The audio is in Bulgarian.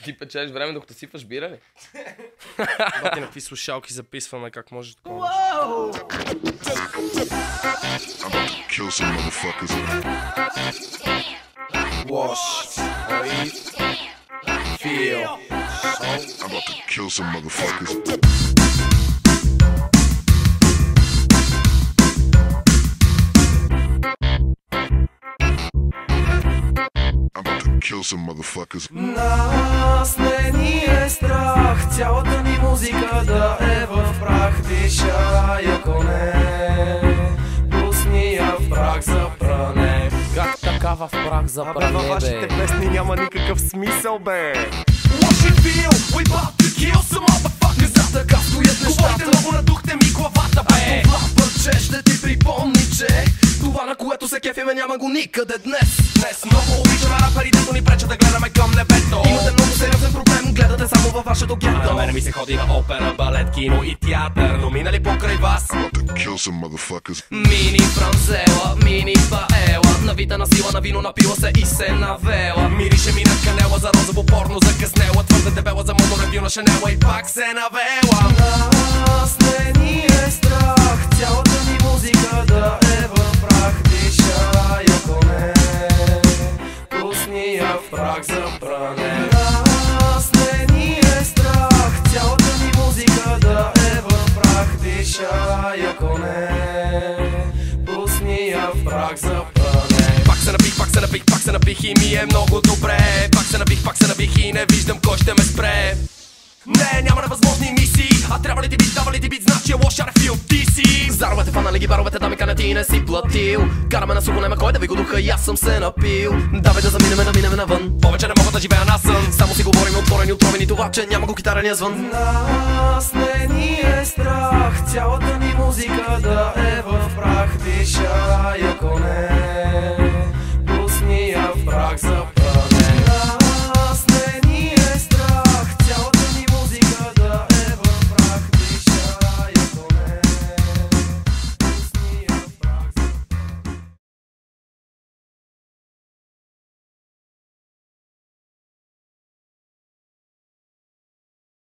Ти печелиш време, докато сипваш бира ли? Бати на какви слушалки записваме, как може такова. Kill some motherfuckers. Wash. Feel. I'm about to kill some motherfuckers. I'm about to kill some motherfuckers. Нас не ни е страх, цялата ни музика да е в прах. Дишай, ако не, пусни я в прах за пране. Как така в прах за пране, бе? Вашите песни няма никакъв смисъл, бе. Wash it feel, we about to kill some motherfuckers. За така стоят нещата. Говорите много, надухте ми главата, бе. Това парче ще ти припомни, че това, на което се кефиме, няма го никъде днес. Много обичаме рапери, дето ни пречат да гледаме към небето. Имате много сериозен проблем, гледате само във вашето гетто. На мене ми се ходи на опера, балет, кино и театър, но минали покрай вас. I'm about to kill some motherfuckers. Мини францела, мини паела, навита на сила, на вино, напила се и се навела. Мирише ми на канела, за розово порно закъснела, твърде дебела за модно ревю на Шанела и пак се навела. Нас не ни е страх, цялата ни музика да е в прах. Дишай, ако не, пусни я в прах за пране. Нас не ни е страх, цялата ни музика да е в прах. Дишай, ако не, пусни я в прах за пране. Пак се напих, пак се напих, пак се напих и ми е много добре. Пак се напих и не виждам кой ще ме спре. Не, няма невъзможни мисии. А трябва ли ти бит, дава ли ти бит, значи е лош арфил, ти си. Заровете фанали ги баровете, да ми канят и не си платил. Караме на сухо, нема кой да ви го духа и аз съм се напил. Давай да заминеме, да минеме навън. Повече не мога да живея на сън. Само си говорим отворени, отровени, това, че няма го китарения звън. Нас не ни е страх, цялата ни музика да е в